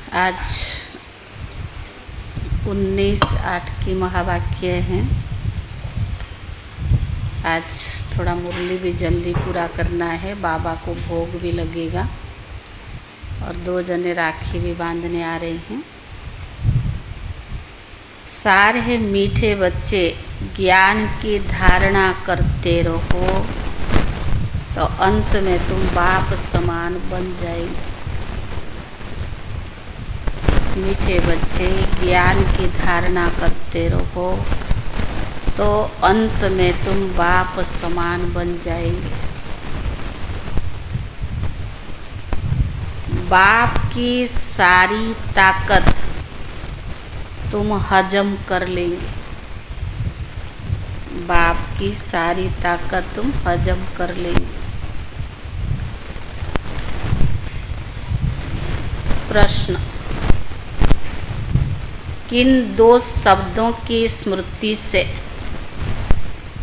आज 19/8 की महावाक्य हैं। आज थोड़ा मुरली भी जल्दी पूरा करना है, बाबा को भोग भी लगेगा और 2 जने राखी भी बांधने आ रहे हैं। सार है मीठे बच्चे, ज्ञान की धारणा करते रहो तो अंत में तुम बाप समान बन जाएंगे। मीठे बच्चे, ज्ञान की धारणा करते रहो तो अंत में तुम बाप समान बन जाएंगे। बाप की सारी ताकत तुम हजम कर लेंगे। बाप की सारी ताकत तुम हजम कर लेंगे। प्रश्न: किन 2 शब्दों की स्मृति से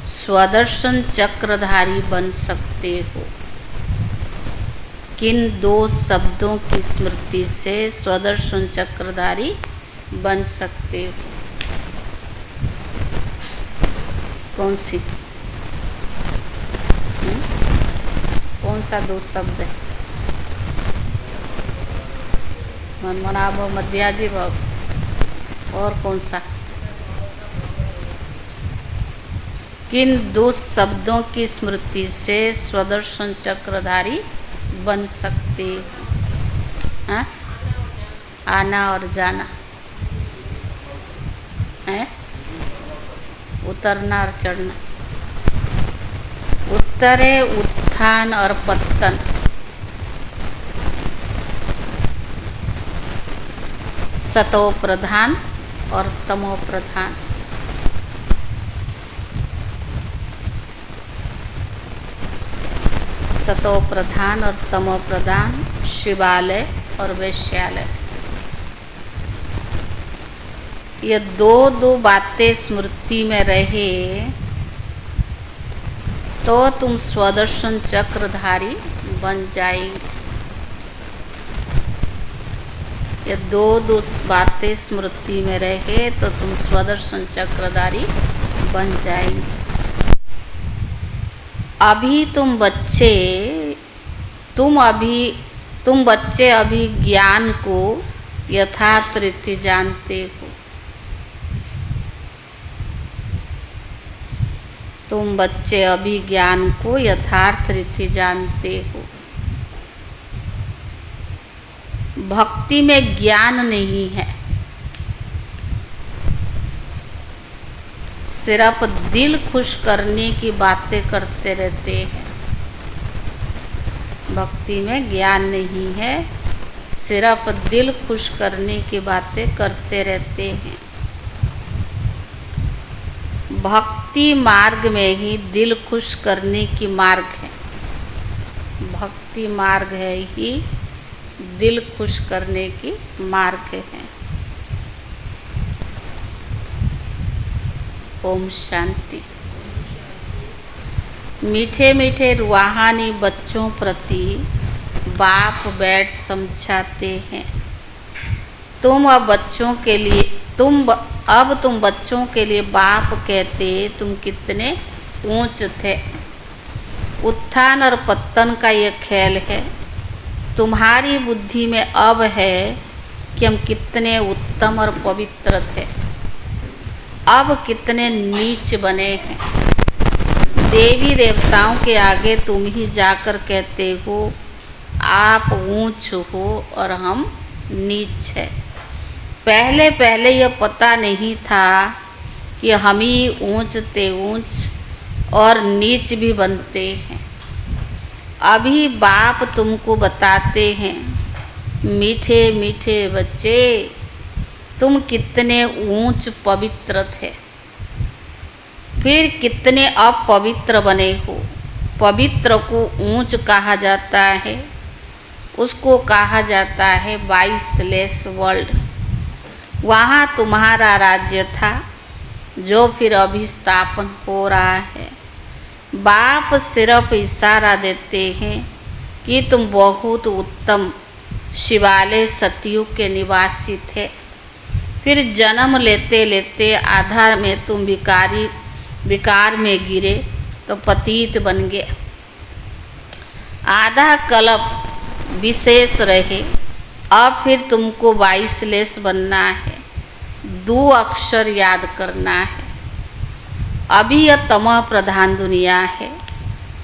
स्वदर्शन चक्रधारी बन सकते हो? किन 2 शब्दों की स्मृति से स्वदर्शन चक्रधारी बन सकते हो? कौन सी? कौन सा 2 शब्द है? मनमना भव, मध्याजी भव, और कौन सा? किन 2 शब्दों की स्मृति से स्वदर्शन चक्रधारी बन सकते हो? आना और जाना है, उतरना और चढ़ना। उत्तरे उत्थान और पतन। सतो प्रधान और तमो प्रधान। सतो प्रधान और तमो प्रधान, शिवालय और वैश्यालय। ये दो बातें स्मृति में रहे तो तुम स्वदर्शन चक्रधारी बन जाएंगे। ये दो बातें स्मृति में रहे तो तुम स्वदर्शन चक्रधारी बन जाएंगे। अभी तुम बच्चे अभी ज्ञान को यथार्थ रीति जानते हो। तुम बच्चे अभी ज्ञान को यथार्थ रीति जानते हो। भक्ति में ज्ञान नहीं है, सिर्फ दिल खुश करने की बातें करते रहते हैं। भक्ति में ज्ञान नहीं है, सिर्फ दिल खुश करने की बातें करते रहते हैं। भक्ति मार्ग में ही दिल खुश करने की मार्ग है। भक्ति मार्ग है ही दिल खुश करने की मार्ग है। ओम शांति। मीठे मीठे रूहानी बच्चों प्रति बाप बैठ समझाते हैं। तुम बच्चों के लिए बाप कहते तुम कितने ऊंच थे। उत्थान और पतन का ये खेल है। तुम्हारी बुद्धि में अब है कि हम कितने उत्तम और पवित्र थे, अब कितने नीच बने हैं। देवी देवताओं के आगे तुम ही जाकर कहते हो आप ऊंच हो और हम नीच हैं। पहले यह पता नहीं था कि हम ही ऊंच और नीच भी बनते हैं। अभी बाप तुमको बताते हैं, मीठे मीठे बच्चे, तुम कितने ऊंच पवित्र थे, फिर कितने अपवित्र बने हो। पवित्र को ऊंच कहा जाता है, उसको कहा जाता है 22 वर्ल्ड। वहाँ तुम्हारा राज्य था जो फिर अभी स्थापन हो रहा है। बाप सिर्फ इशारा देते हैं कि तुम बहुत उत्तम शिवालय सतयुग के निवासी थे। फिर जन्म लेते लेते आधा में तुम विकार में गिरे तो पतित बन गए। आधा कल्प विशेष रहे, अब फिर तुमको 22 लेस बनना है, 2 अक्षर याद करना है। अभी यह तमः प्रधान दुनिया है।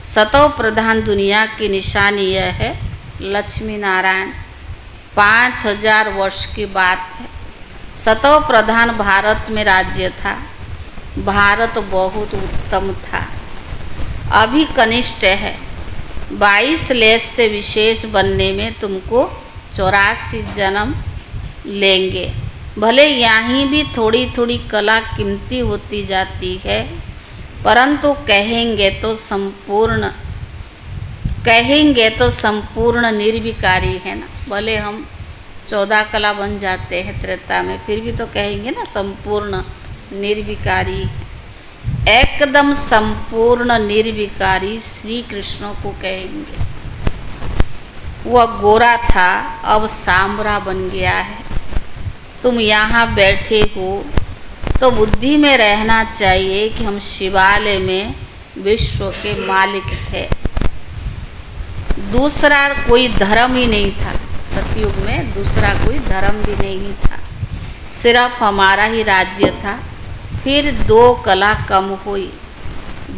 सतो प्रधान दुनिया की निशानी यह है लक्ष्मी नारायण। 5000 वर्ष की बात है। सतो प्रधान भारत में राज्य था। भारत बहुत उत्तम था। अभी कनिष्ठ है। 22 लेस से विशेष बनने में तुमको 84 जन्म लेंगे। भले यहाँ भी थोड़ी थोड़ी कला कीमती होती जाती है, परंतु कहेंगे तो संपूर्ण निर्विकारी है ना। भले हम 14 कला बन जाते हैं त्रेता में, फिर भी तो कहेंगे ना संपूर्ण निर्विकारी है। एकदम संपूर्ण निर्विकारी श्री कृष्ण को कहेंगे। वह गोरा था, अब सांवरा बन गया है। तुम यहाँ बैठे हो तो बुद्धि में रहना चाहिए कि हम शिवालय में विश्व के मालिक थे। दूसरा कोई धर्म ही नहीं था। सतयुग में दूसरा कोई धर्म भी नहीं था, सिर्फ हमारा ही राज्य था। फिर 2 कला कम हुई।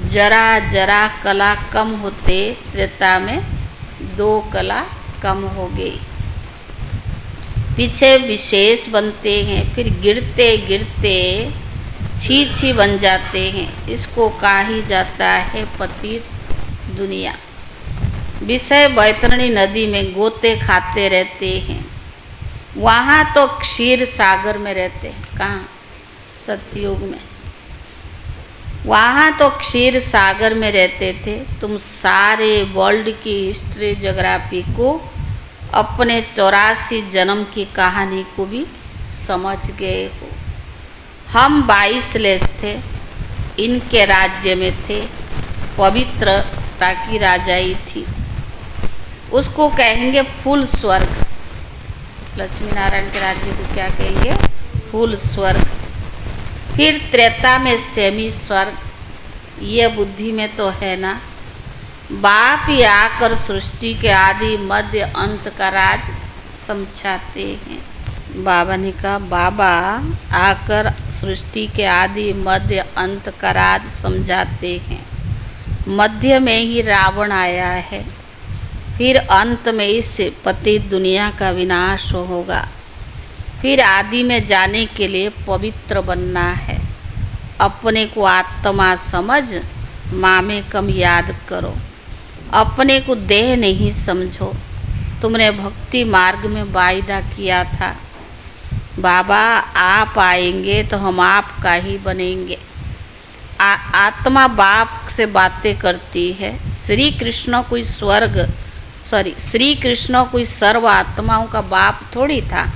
जरा जरा कला कम होते त्रेता में 2 कला कम हो गई। पीछे विशेष बनते हैं, फिर गिरते गिरते छी बन जाते हैं। इसको कहा ही जाता है पतित दुनिया। विषय बैतरणी नदी में गोते खाते रहते हैं। वहाँ तो क्षीर सागर में रहते हैं। कहाँ? सतयुग में। वहाँ तो क्षीर सागर में रहते थे। तुम सारे वर्ल्ड की हिस्ट्री जोग्राफी को, अपने 84 जन्म की कहानी को भी समझ गए हो। हम 22 लेस थे, इनके राज्य में थे। पवित्रता की राजाई थी। उसको कहेंगे फूल स्वर्ग। लक्ष्मी नारायण के राज्य को क्या कहेंगे? फूल स्वर्ग। फिर त्रेता में सेमी स्वर्ग। ये बुद्धि में तो है ना। बाप ही आकर सृष्टि के आदि मध्य अंत का राज समझाते हैं। बाबा ने कहा, बाबा आकर सृष्टि के आदि मध्य अंत का राज समझाते हैं। मध्य में ही रावण आया है, फिर अंत में इस पतित दुनिया का विनाश होगा। फिर आदि में जाने के लिए पवित्र बनना है। अपने को आत्मा समझ, मामेकम याद करो। अपने को देह नहीं समझो। तुमने भक्ति मार्ग में वायदा किया था, बाबा आप आएंगे तो हम आपका ही बनेंगे। आत्मा बाप से बातें करती है। श्री कृष्ण कोई सर्व आत्माओं का बाप थोड़ी था।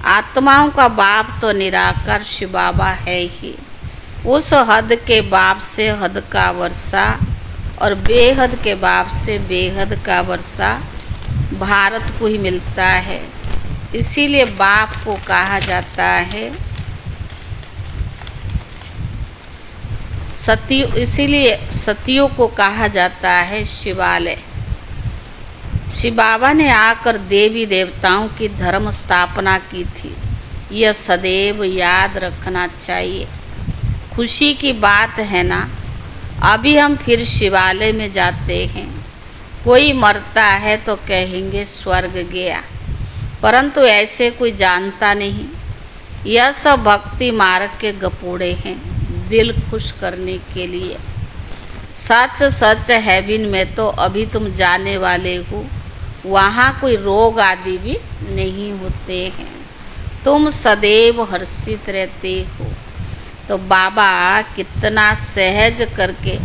आत्माओं का बाप तो निराकार शिव बाबा है ही। उस हद के बाप से हद का वर्षा और बेहद के बाप से बेहद का वर्षा भारत को ही मिलता है। इसीलिए बाप को कहा जाता है सतयु। इसीलिए सतियों को कहा जाता है शिवालय। शिव बाबा ने आकर देवी देवताओं की धर्म स्थापना की थी। यह सदैव याद रखना चाहिए। खुशी की बात है ना। अभी हम फिर शिवालय में जाते हैं। कोई मरता है तो कहेंगे स्वर्ग गया, परंतु ऐसे कोई जानता नहीं। यह सब भक्ति मार्ग के गपूड़े हैं, दिल खुश करने के लिए। सच सच हेवन में तो अभी तुम जाने वाले हो। वहाँ कोई रोग आदि भी नहीं होते हैं। तुम सदैव हर्षित रहते हो। तो बाबा कितना सहज करके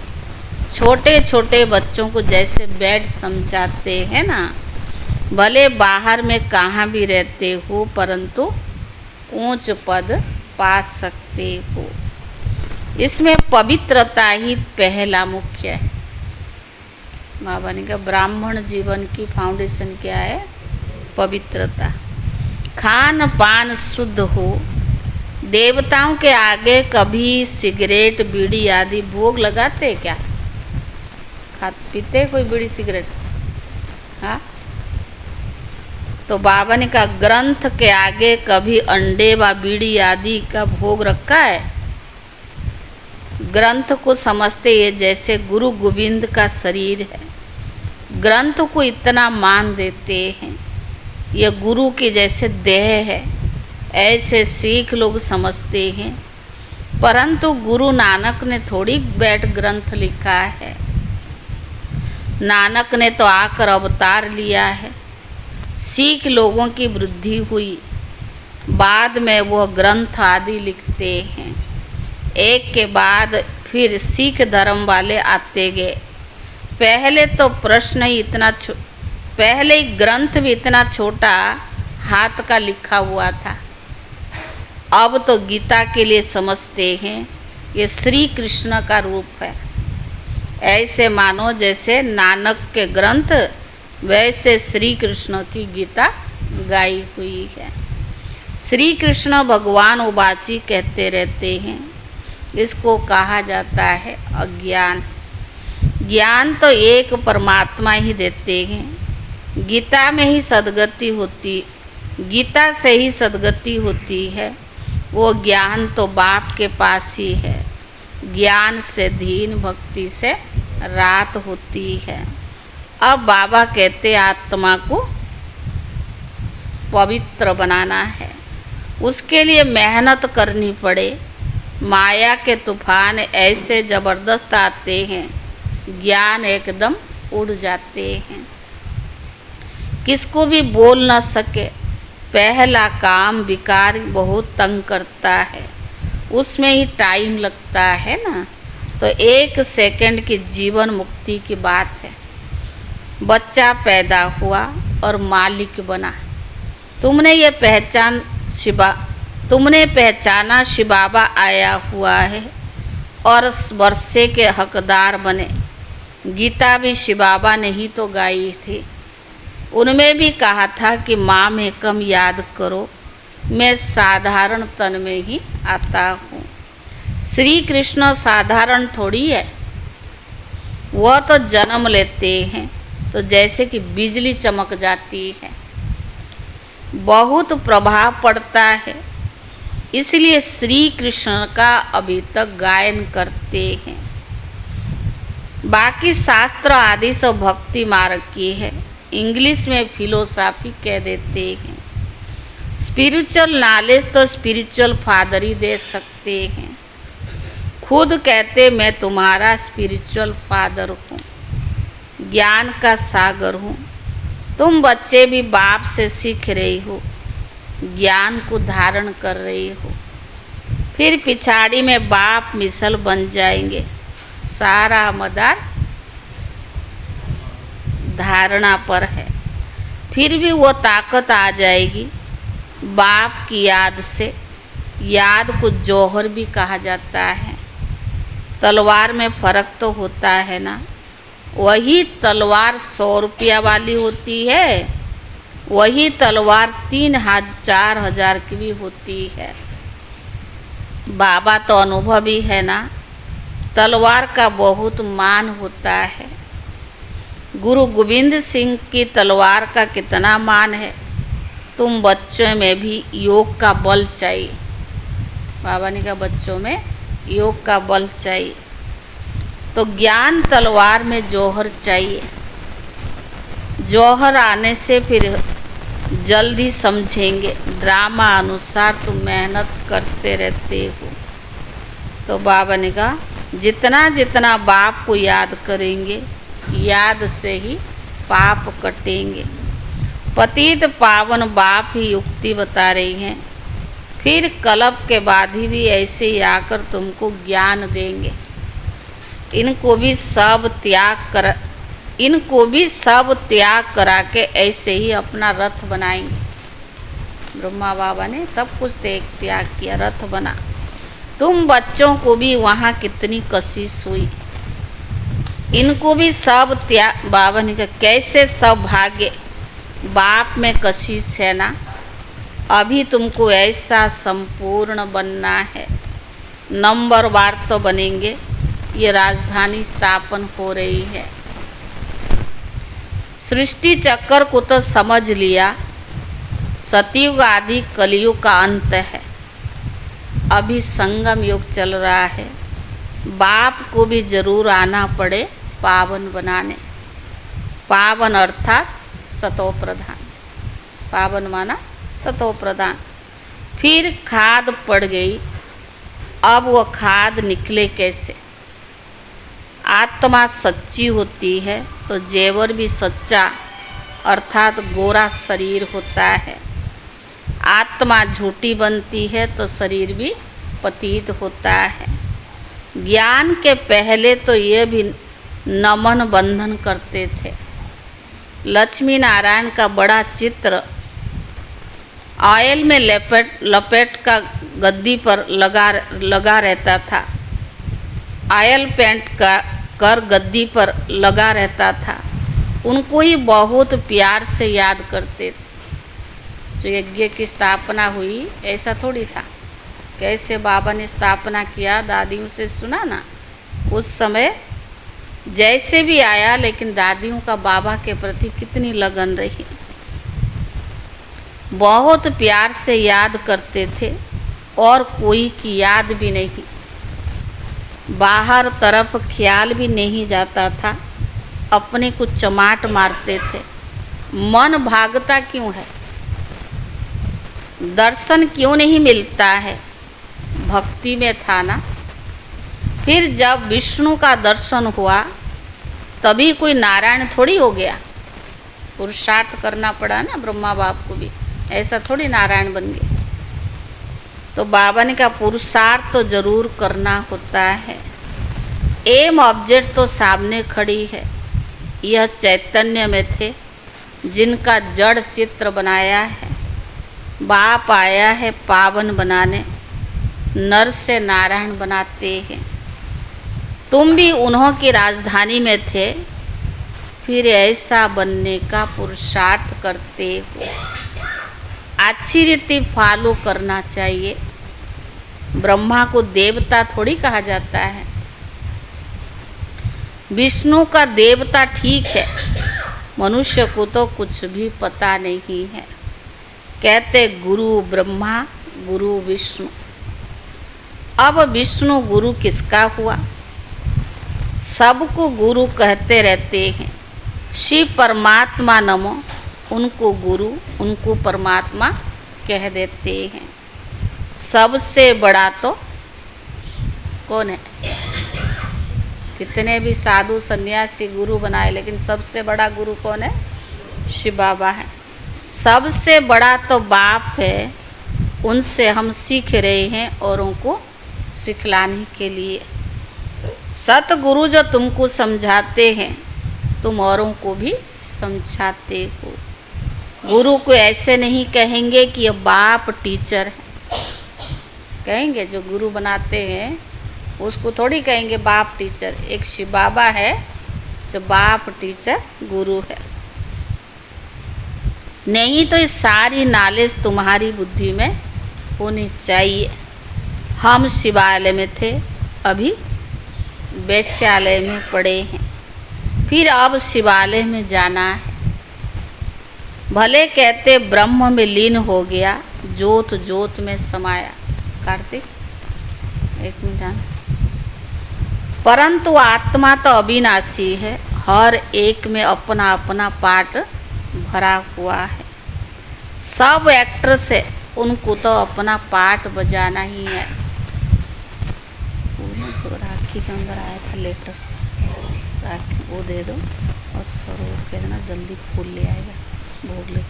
छोटे छोटे बच्चों को जैसे बेड समझाते हैं ना। भले बाहर में कहाँ भी रहते हो, परंतु ऊंच पद पा सकते हो। इसमें पवित्रता ही पहला मुख्य है। बाबा ने कहा ब्राह्मण जीवन की फाउंडेशन क्या है? पवित्रता, खान पान शुद्ध हो। देवताओं के आगे कभी सिगरेट बीड़ी आदि भोग लगाते क्या? खा पीते कोई बीड़ी सिगरेट? हाँ, तो बाबा ने कहा ग्रंथ के आगे कभी अंडे व बीड़ी आदि का भोग रखा है? ग्रंथ को समझते ये जैसे गुरु गोविंद का शरीर है, ग्रंथ को इतना मान देते हैं, ये गुरु की जैसे देह है, ऐसे सिख लोग समझते हैं। परंतु गुरु नानक ने थोड़ी बैठ ग्रंथ लिखा है। नानक ने तो आकर अवतार लिया है, सिख लोगों की वृद्धि हुई, बाद में वह ग्रंथ आदि लिखते हैं। एक के बाद फिर सिख धर्म वाले आते गए। पहले तो प्रश्न ही इतना पहले ही ग्रंथ भी इतना छोटा हाथ का लिखा हुआ था। अब तो गीता के लिए समझते हैं ये श्री कृष्ण का रूप है। ऐसे मानो जैसे नानक के ग्रंथ वैसे श्री कृष्ण की गीता गाई हुई है। श्री कृष्ण भगवान उबाची कहते रहते हैं, इसको कहा जाता है अज्ञान। ज्ञान तो एक परमात्मा ही देते हैं। गीता में ही सद्गति होती, गीता से ही सद्गति होती है। वो ज्ञान तो बाप के पास ही है। ज्ञान से दीन, भक्ति से रात होती है। अब बाबा कहते आत्मा को पवित्र बनाना है, उसके लिए मेहनत करनी पड़े। माया के तूफान ऐसे ज़बरदस्त आते हैं, ज्ञान एकदम उड़ जाते हैं, किसको भी बोल न सके। पहला काम विकार बहुत तंग करता है, उसमें ही टाइम लगता है ना। तो 1 सेकंड की जीवन मुक्ति की बात है। बच्चा पैदा हुआ और मालिक बना, तुमने ये तुमने पहचाना शिव बाबा आया हुआ है और वर्षे के हकदार बने। गीता भी शिव बाबा ने ही तो गाई थी। उनमें भी कहा था कि माँ में कम याद करो, मैं साधारण तन में ही आता हूँ। श्री कृष्ण साधारण थोड़ी है, वह तो जन्म लेते हैं तो जैसे कि बिजली चमक जाती है, बहुत प्रभाव पड़ता है। इसलिए श्री कृष्ण का अभी तक गायन करते हैं। बाकी शास्त्र आदि सब भक्ति मार्ग की है, इंग्लिश में फिलोसॉफी कह देते हैं। स्पिरिचुअल नॉलेज तो स्पिरिचुअल फादर ही दे सकते हैं। खुद कहते मैं तुम्हारा स्पिरिचुअल फादर हूँ, ज्ञान का सागर हूँ। तुम बच्चे भी बाप से सीख रही हो, ज्ञान को धारण कर रही हो। फिर पिछाड़ी में बाप मिसल बन जाएंगे। सारा मदार धारणा पर है, फिर भी वो ताकत आ जाएगी बाप की याद से। याद को जौहर भी कहा जाता है। तलवार में फ़र्क तो होता है ना। वही तलवार 100 रुपया वाली होती है, वही तलवार 3,000-4,000 की भी होती है। बाबा तो अनुभवी है ना, तलवार का बहुत मान होता है। गुरु गोविंद सिंह की तलवार का कितना मान है। तुम बच्चों में भी योग का बल चाहिए। बाबा ने कहा बच्चों में योग का बल चाहिए। तो ज्ञान तलवार में जौहर चाहिए। जौहर आने से फिर जल्दी समझेंगे। ड्रामा अनुसार तुम मेहनत करते रहते हो। तो बाबा ने कहा जितना जितना बाप को याद करेंगे, याद से ही पाप कटेंगे। पतित पावन बाप ही युक्ति बता रही हैं। फिर कल्प के बाद ही भी ऐसे ही आकर तुमको ज्ञान देंगे। इनको भी सब त्याग करा के ऐसे ही अपना रथ बनाएंगे। ब्रह्मा बाबा ने सब कुछ त्याग किया, रथ बना। तुम बच्चों को भी वहाँ कितनी कशिश हुई, इनको भी सब त्याग। बाबा ने कहा कैसे सब भागे, बाप में कशिश है ना, अभी तुमको ऐसा संपूर्ण बनना है, नंबरवार तो बनेंगे। ये राजधानी स्थापन हो रही है। सृष्टि चक्र को तो समझ लिया, सतयुग आदि कलयुग का अंत है। अभी संगम युग चल रहा है। बाप को भी जरूर आना पड़े पावन बनाने। पावन अर्थात सतो प्रधान, पावन माना सतो प्रधान। फिर खाद पड़ गई, अब वो खाद निकले कैसे? आत्मा सच्ची होती है तो जेवर भी सच्चा अर्थात गोरा शरीर होता है। आत्मा झूठी बनती है तो शरीर भी पतित होता है। ज्ञान के पहले तो ये भी नमन बंधन करते थे। लक्ष्मी नारायण का बड़ा चित्र ऑयल में लपेट का गद्दी पर लगा रहता था। ऑयल पेंट का कर गद्दी पर लगा रहता था। उनको ही बहुत प्यार से याद करते थे। जो यज्ञ की स्थापना हुई ऐसा थोड़ी था, कैसे बाबा ने स्थापना किया, दादियों से सुना ना। उस समय जैसे भी आया, लेकिन दादियों का बाबा के प्रति कितनी लगन रही। बहुत प्यार से याद करते थे और कोई की याद भी नहीं, बाहर तरफ ख्याल भी नहीं जाता था। अपने को चमाट मारते थे। मन भागता क्यों है? दर्शन क्यों नहीं मिलता है? भक्ति में था ना। फिर जब विष्णु का दर्शन हुआ तभी कोई नारायण थोड़ी हो गया। पुरुषार्थ करना पड़ा ना ब्रह्मा बाप को भी, ऐसा थोड़ी नारायण बन गए। तो बाबा ने कहा पुरुषार्थ तो जरूर करना होता है। एम ऑब्जेक्ट तो सामने खड़ी है। यह चैतन्य में थे जिनका जड़ चित्र बनाया है। बाप आया है पावन बनाने, नर से नारायण बनाते हैं। तुम भी उन्हों की राजधानी में थे, फिर ऐसा बनने का पुरुषार्थ करते हो। अच्छी रीति फॉलो करना चाहिए। ब्रह्मा को देवता थोड़ी कहा जाता है। विष्णु का देवता ठीक है, मनुष्य को तो कुछ भी पता नहीं है। कहते गुरु ब्रह्मा गुरु विष्णु। अब विष्णु गुरु किसका हुआ? सबको गुरु कहते रहते हैं। शिव परमात्मा नमो, उनको गुरु उनको परमात्मा कह देते हैं। सबसे बड़ा तो कौन है? कितने भी साधु सन्यासी गुरु बनाए, लेकिन सबसे बड़ा गुरु कौन है? शिव बाबा है। सबसे बड़ा तो बाप है। उनसे हम सीख रहे हैं औरों को सिखलाने के लिए। सतगुरु जो तुमको समझाते हैं, तुम औरों को भी समझाते हो। गुरु को ऐसे नहीं कहेंगे कि ये बाप टीचर है। कहेंगे जो गुरु बनाते हैं उसको थोड़ी कहेंगे बाप टीचर। एक शिव बाबा है जो बाप टीचर गुरु है। नहीं तो ये सारी नॉलेज तुम्हारी बुद्धि में होनी चाहिए। हम शिवालय में थे, अभी वैश्यालय में पड़े हैं, फिर अब शिवालय में जाना है। भले कहते ब्रह्म में लीन हो गया, ज्योत ज्योत में समाया। कार्तिक एक मिनट। परंतु आत्मा तो अविनाशी है, हर एक में अपना अपना पार्ट भरा हुआ है। सब एक्टर से उनको तो अपना पार्ट बजाना ही है। जो राखी के अंदर आया था लेटर, राखी वो दे दो और सरोवर के देना, जल्दी फूल ले आएगा भोग ले।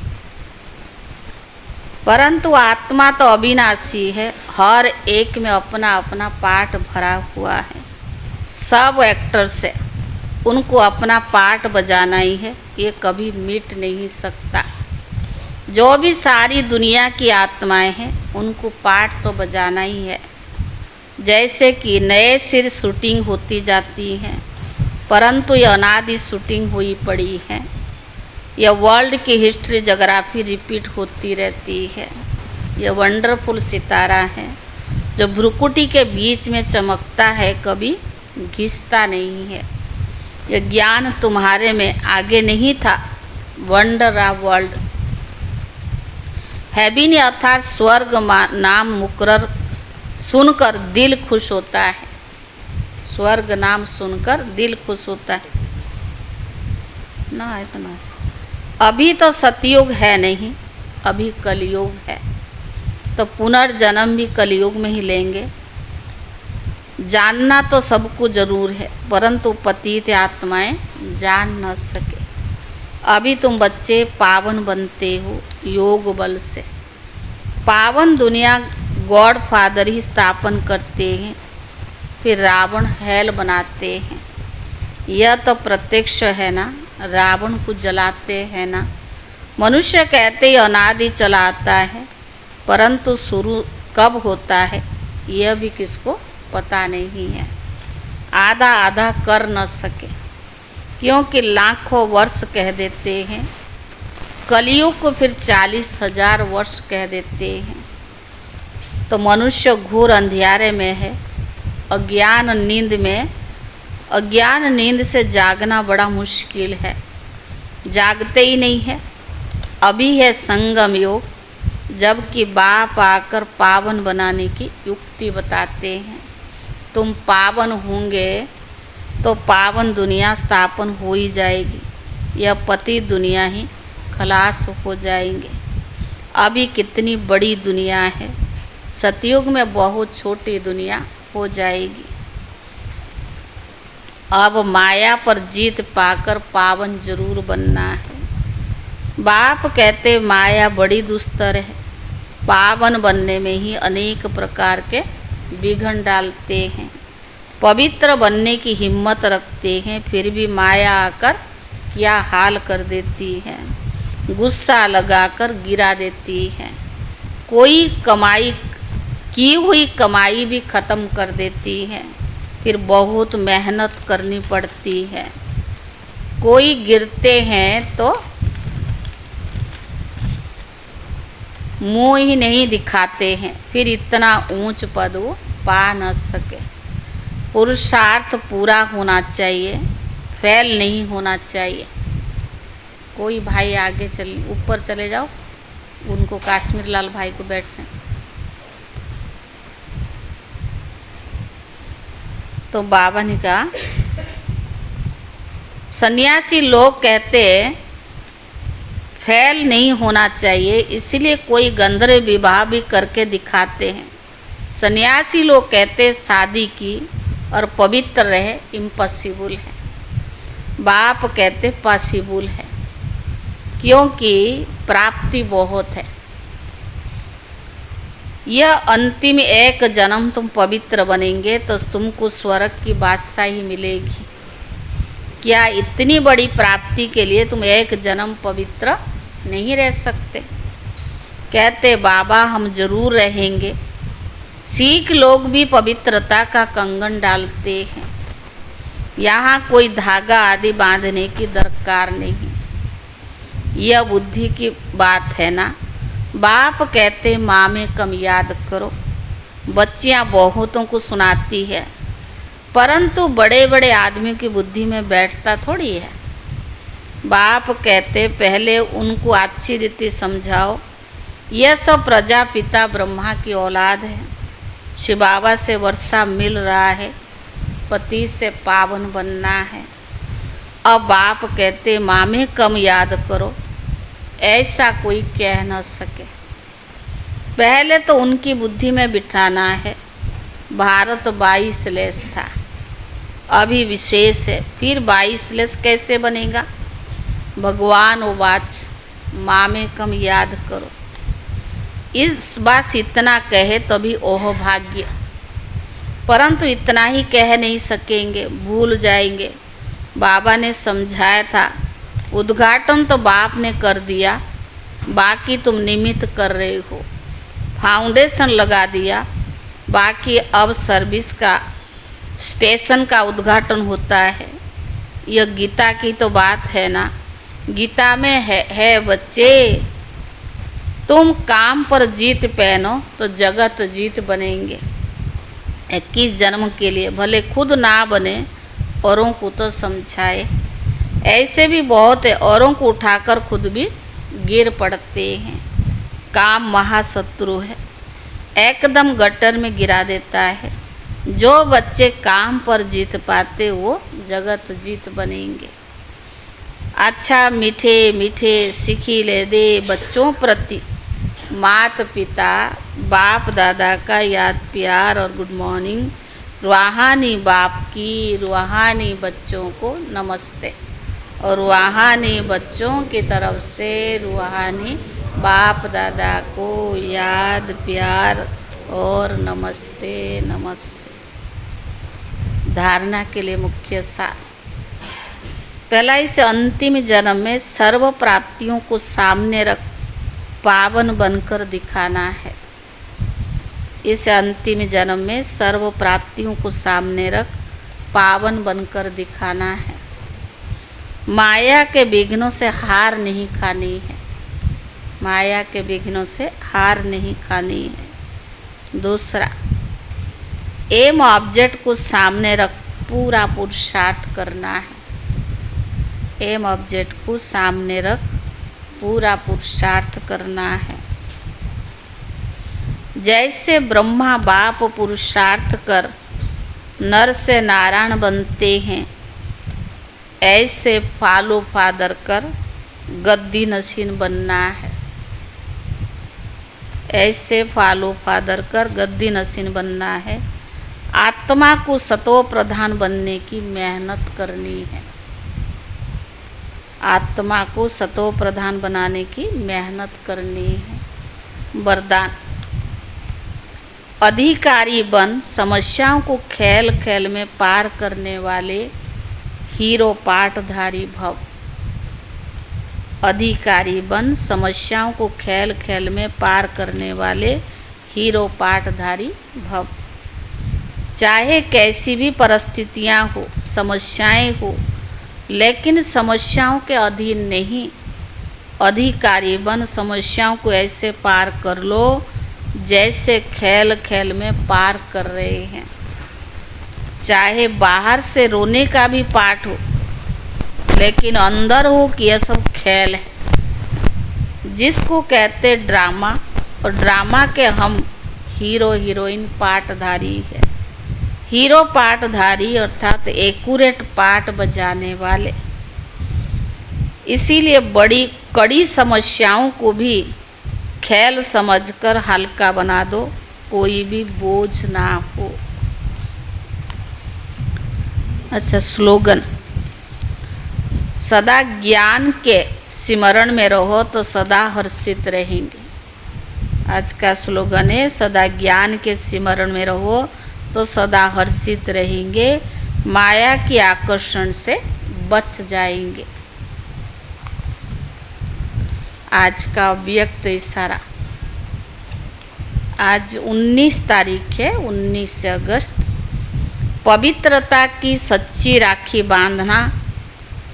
परंतु आत्मा तो अविनाशी है, हर एक में अपना अपना पार्ट भरा हुआ है। सब एक्टर से उनको अपना पार्ट बजाना ही है, ये कभी मिट नहीं सकता। जो भी सारी दुनिया की आत्माएं हैं उनको पार्ट तो बजाना ही है। जैसे कि नए सिर शूटिंग होती जाती है, परंतु ये अनादि शूटिंग हुई पड़ी है। यह वर्ल्ड की हिस्ट्री जोग्राफी रिपीट होती रहती है। यह वंडरफुल सितारा है जो भ्रुकुटी के बीच में चमकता है, कभी घिसता नहीं है। यह ज्ञान तुम्हारे में आगे नहीं था। वंडर ऑफ वर्ल्ड हेबिन अर्थात स्वर्ग नाम मुकर्रर सुनकर दिल खुश होता है। स्वर्ग नाम सुनकर दिल खुश होता है ना। इतना अभी तो सतयुग है नहीं, अभी कलयुग है, तो पुनर्जन्म भी कलयुग में ही लेंगे। जानना तो सबको जरूर है, परंतु पतित आत्माएं जान न सके। अभी तुम बच्चे पावन बनते हो योग बल से। पावन दुनिया गॉड फादर ही स्थापन करते हैं, फिर रावण हेल बनाते हैं। यह तो प्रत्यक्ष है ना, रावण को जलाते हैं ना। मनुष्य कहते अनादि चला आता है, परंतु शुरू कब होता है यह भी किसको पता नहीं है। आधा आधा कर न सके, क्योंकि लाखों वर्ष कह देते हैं। कलयुग को फिर 40,000 वर्ष कह देते हैं। तो मनुष्य घोर अंधियारे में है, अज्ञान नींद में। अज्ञान नींद से जागना बड़ा मुश्किल है, जागते ही नहीं है। अभी है संगम योग, जबकि बाप आकर पावन बनाने की युक्ति बताते हैं। तुम पावन होंगे तो पावन दुनिया स्थापन हो ही जाएगी, यह पति दुनिया ही खलास हो जाएंगे। अभी कितनी बड़ी दुनिया है, सतयुग में बहुत छोटी दुनिया हो जाएगी। अब माया पर जीत पाकर पावन जरूर बनना है। बाप कहते माया बड़ी दुस्तर है, पावन बनने में ही अनेक प्रकार के विघ्न डालते हैं। पवित्र बनने की हिम्मत रखते हैं, फिर भी माया आकर क्या हाल कर देती है, गुस्सा लगाकर गिरा देती है। कोई कमाई की हुई कमाई भी ख़त्म कर देती है, फिर बहुत मेहनत करनी पड़ती है। कोई गिरते हैं तो मुंह ही नहीं दिखाते हैं, फिर इतना ऊंच पद वो पा न सके। पुरुषार्थ पूरा होना चाहिए, फेल नहीं होना चाहिए। कोई भाई आगे चल ऊपर चले जाओ, उनको काश्मीर लाल भाई को बैठने। तो बाबा ने कहा सन्यासी लोग कहते फेल नहीं होना चाहिए, इसलिए कोई गंधर्व विवाह भी करके दिखाते हैं। सन्यासी लोग कहते शादी की और पवित्र रहे इम्पॉसिबल है। बाप कहते पॉसिबल है, क्योंकि प्राप्ति बहुत है। यह अंतिम एक जन्म तुम पवित्र बनेंगे तो तुमको स्वर्ग की बादशाही मिलेगी। क्या इतनी बड़ी प्राप्ति के लिए तुम एक जन्म पवित्र नहीं रह सकते? कहते बाबा हम जरूर रहेंगे। सिख लोग भी पवित्रता का कंगन डालते हैं, यहाँ कोई धागा आदि बांधने की दरकार नहीं। यह बुद्धि की बात है ना। बाप कहते माँ में कम याद करो। बच्चियाँ बहुतों को सुनाती है, परंतु बड़े बड़े आदमी की बुद्धि में बैठता थोड़ी है। बाप कहते पहले उनको अच्छी रीति समझाओ। यह सब प्रजापिता ब्रह्मा की औलाद है। शिव बाबा से वर्षा मिल रहा है, पति से पावन बनना है। अब बाप कहते माँ में कम याद करो, ऐसा कोई कह न सके। पहले तो उनकी बुद्धि में बिठाना है। भारत 22 लेस था, अभी विशेष है, फिर 22 लेस कैसे बनेगा? भगवान वाच माँ में कम याद करो। इस बात इतना कहे तभी ओह भाग्य, परंतु इतना ही कह नहीं सकेंगे, भूल जाएंगे। बाबा ने समझाया था, उद्घाटन तो बाप ने कर दिया, बाकी तुम निमित्त कर रहे हो। फाउंडेशन लगा दिया, बाकी अब सर्विस का स्टेशन का उद्घाटन होता है। यह गीता की तो बात है ना। गीता में है बच्चे, तुम काम पर जीत पहनो तो जगत जीत बनेंगे। 21 जन्म के लिए भले खुद ना बने, औरों को तो समझाए। ऐसे भी बहुत है, औरों को उठाकर खुद भी गिर पड़ते हैं। काम महाशत्रु है, एकदम गटर में गिरा देता है। जो बच्चे काम पर जीत पाते वो जगत जीत बनेंगे। अच्छा मीठे मीठे सीखी ले दे बच्चों प्रति, माता पिता बाप दादा का याद प्यार और गुड मॉर्निंग। रूहानी बाप की रूहानी बच्चों को नमस्ते, और रूहानी बच्चों की तरफ से रूहानी बाप दादा को याद प्यार और नमस्ते नमस्ते। धारणा के लिए मुख्य सार। पहला, इस अंतिम जन्म में सर्व प्राप्तियों को सामने रख पावन बनकर दिखाना है। इस अंतिम जन्म में सर्व प्राप्तियों को सामने रख पावन बनकर दिखाना है। माया के विघ्नों से हार नहीं खानी है, माया के विघ्नों से हार नहीं खानी है। दूसरा, एम ऑब्जेक्ट को सामने रख पूरा पुरुषार्थ करना है। एम ऑब्जेक्ट को सामने रख पूरा पुरुषार्थ करना है। जैसे ब्रह्मा बाप पुरुषार्थ कर नर से नारायण बनते हैं, ऐसे फॉलो फादर कर गद्दी नसीन बनना है। ऐसे फॉलो फादर कर गद्दी नसीन बनना है। आत्मा को सतो प्रधान बनने की मेहनत करनी है। आत्मा को सतो प्रधान बनाने की मेहनत करनी है। वरदान, अधिकारी बन समस्याओं को खेल खेल में पार करने वाले हीरो पाठधारी भव। अधिकारी बन समस्याओं को खेल खेल में पार करने वाले हीरो पाठधारी भव। चाहे कैसी भी परिस्थितियां हो, समस्याएं हो, लेकिन समस्याओं के अधीन नहीं। अधिकारी बन समस्याओं को ऐसे पार कर लो जैसे खेल खेल में पार कर रहे हैं। चाहे बाहर से रोने का भी पाठ हो, लेकिन अंदर हो कि यह सब खेल है। जिसको कहते ड्रामा, और ड्रामा के हम हीरो हीरोइन पाठधारी है। हीरो पाठधारी अर्थात एक्यूरेट पाठ बजाने वाले। इसीलिए बड़ी कड़ी समस्याओं को भी खेल समझकर हल्का बना दो, कोई भी बोझ ना हो। अच्छा, स्लोगन, सदा ज्ञान के सिमरण में रहो तो सदा हर्षित रहेंगे। आज का स्लोगन है, सदा ज्ञान के सिमरण में रहो तो सदा हर्षित रहेंगे, माया के आकर्षण से बच जाएंगे। आज का व्यक्त इशारा, आज 19 तारीख है, 19 अगस्त। पवित्रता की सच्ची राखी बांधना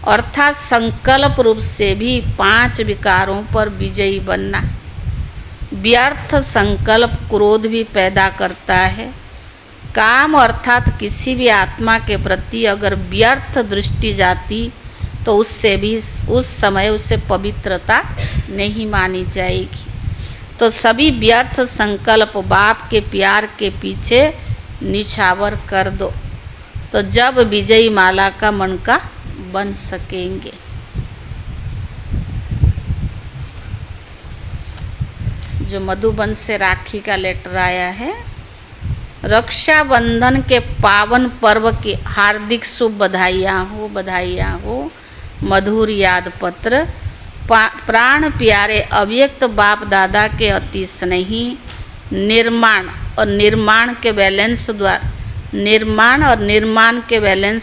अर्थात संकल्प रूप से भी 5 विकारों पर विजयी बनना। व्यर्थ संकल्प क्रोध भी पैदा करता है। काम अर्थात किसी भी आत्मा के प्रति अगर व्यर्थ दृष्टि जाती तो उससे भी उस समय उसे पवित्रता नहीं मानी जाएगी। तो सभी व्यर्थ संकल्प बाप के प्यार के पीछे निछावर कर दो, तो जब विजयी माला का मनका बन सकेंगे। जो मधुबन से राखी का लेटर आया है, रक्षाबंधन के पावन पर्व की हार्दिक शुभ बधाइयाँ हो, बधाइयाँ हो। मधुर याद पत्र, प्राण प्यारे अव्यक्त बाप दादा के अति स्नेही निर्माण और निर्माण के बैलेंस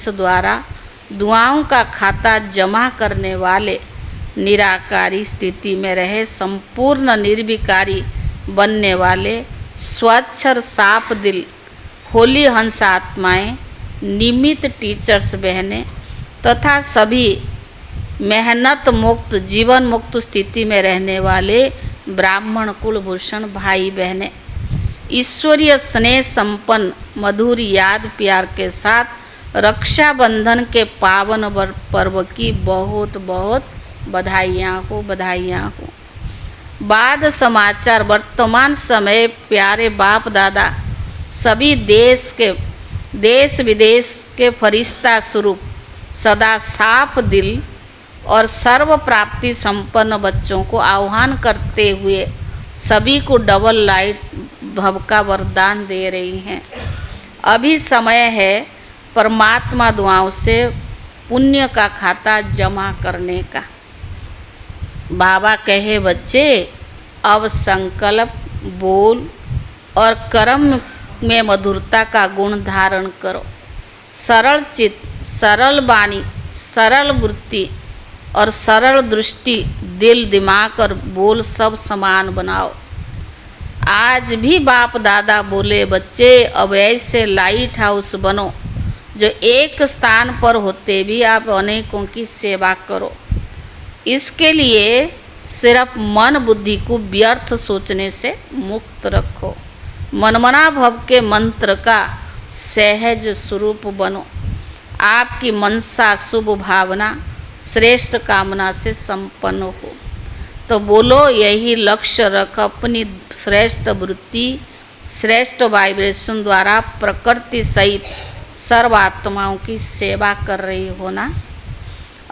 द्वारा दुआओं का खाता जमा करने वाले, निराकारी स्थिति में रहे संपूर्ण निर्विकारी बनने वाले, स्वच्छ और साफ दिल होली हंस आत्माएं, निमित्त टीचर्स बहनें तथा सभी मेहनत मुक्त जीवन मुक्त स्थिति में रहने वाले ब्राह्मण कुलभूषण भाई बहनें, ईश्वरीय स्नेह संपन्न मधुर याद प्यार के साथ रक्षाबंधन के पावन पर्व की बहुत बहुत बधाइयाँ हो, बधाइयाँ हो। बाद समाचार वर्तमान समय प्यारे बाप दादा सभी देश विदेश के फरिश्ता स्वरूप सदा साफ दिल और सर्व प्राप्ति संपन्न बच्चों को आह्वान करते हुए सभी को डबल लाइट भव का वरदान दे रही हैं। अभी समय है परमात्मा दुआओं से पुण्य का खाता जमा करने का। बाबा कहे बच्चे अब संकल्प बोल और कर्म में मधुरता का गुण धारण करो। सरल चित्त, सरल वाणी, सरल वृत्ति और सरल दृष्टि, दिल दिमाग और बोल सब समान बनाओ। आज भी बाप दादा बोले बच्चे अब ऐसे लाइट हाउस बनो जो एक स्थान पर होते भी आप अनेकों की सेवा करो। इसके लिए सिर्फ मन बुद्धि को व्यर्थ सोचने से मुक्त रखो। मनमना भव के मंत्र का सहज स्वरूप बनो। आपकी मनसा शुभ भावना श्रेष्ठ कामना से संपन्न हो। तो बोलो यही लक्ष्य रख अपनी श्रेष्ठ वृत्ति श्रेष्ठ वाइब्रेशन द्वारा प्रकृति सहित सर्व आत्माओं की सेवा कर रही हो ना।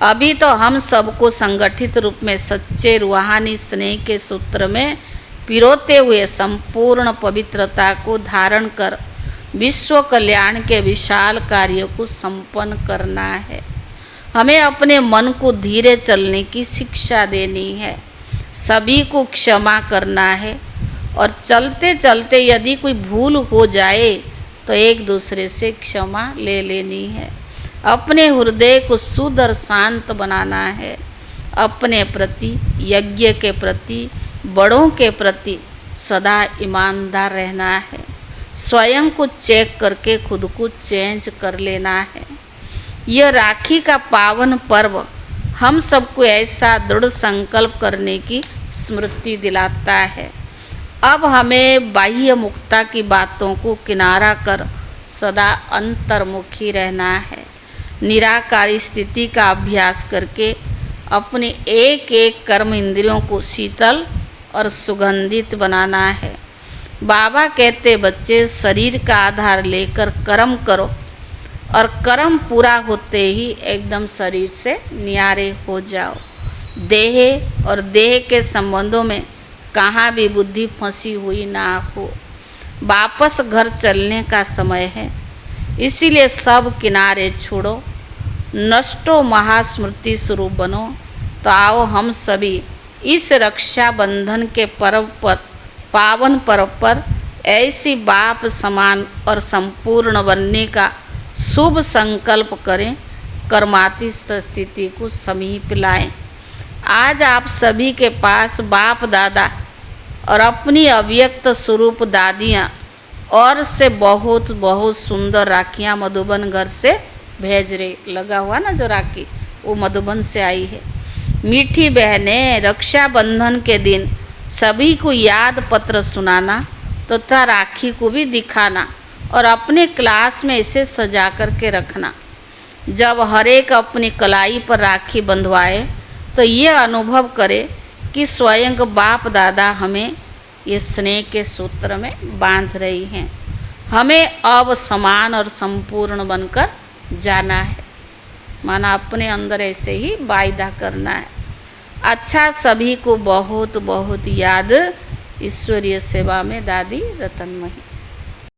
अभी तो हम सबको संगठित रूप में सच्चे रूहानी स्नेह के सूत्र में पिरोते हुए संपूर्ण पवित्रता को धारण कर विश्व कल्याण के विशाल कार्यों को संपन्न करना है। हमें अपने मन को धीरे चलने की शिक्षा देनी है, सभी को क्षमा करना है और चलते चलते यदि कोई भूल हो जाए तो एक दूसरे से क्षमा ले लेनी है। अपने हृदय को शुद्ध और शांत बनाना है। अपने प्रति, यज्ञ के प्रति, बड़ों के प्रति सदा ईमानदार रहना है। स्वयं को चेक करके खुद को चेंज कर लेना है। यह राखी का पावन पर्व हम सबको ऐसा दृढ़ संकल्प करने की स्मृति दिलाता है। अब हमें बाह्य मुक्ता की बातों को किनारा कर सदा अंतर्मुखी रहना है। निराकारी स्थिति का अभ्यास करके अपने एक एक कर्म इंद्रियों को शीतल और सुगंधित बनाना है। बाबा कहते बच्चे शरीर का आधार लेकर कर्म करो और कर्म पूरा होते ही एकदम शरीर से न्यारे हो जाओ। देह और देह के संबंधों में कहाँ भी बुद्धि फंसी हुई ना हो। वापस घर चलने का समय है, इसीलिए सब किनारे छोड़ो, नष्टो महास्मृति स्वरूप बनो। तो आओ हम सभी इस रक्षाबंधन के पर्व पर, पावन पर्व पर ऐसी बाप समान और संपूर्ण बनने का शुभ संकल्प करें, कर्मातीत स्थिति को समीप लाएं। आज आप सभी के पास बाप दादा और अपनी अव्यक्त स्वरूप दादियाँ और से बहुत बहुत सुंदर राखियाँ मधुबन घर से भेज रही। लगा हुआ ना जो राखी वो मधुबन से आई है। मीठी बहनें रक्षाबंधन के दिन सभी को याद पत्र सुनाना तथा राखी को भी दिखाना और अपने क्लास में इसे सजा कर के रखना। जब हर एक अपनी कलाई पर राखी बंधवाए तो ये अनुभव करे कि स्वयं बाप दादा हमें ये स्नेह के सूत्र में बांध रही हैं। हमें अब समान और संपूर्ण बनकर जाना है, माना अपने अंदर ऐसे ही वायदा करना है। अच्छा, सभी को बहुत बहुत याद। ईश्वरीय सेवा में दादी रतनमयी।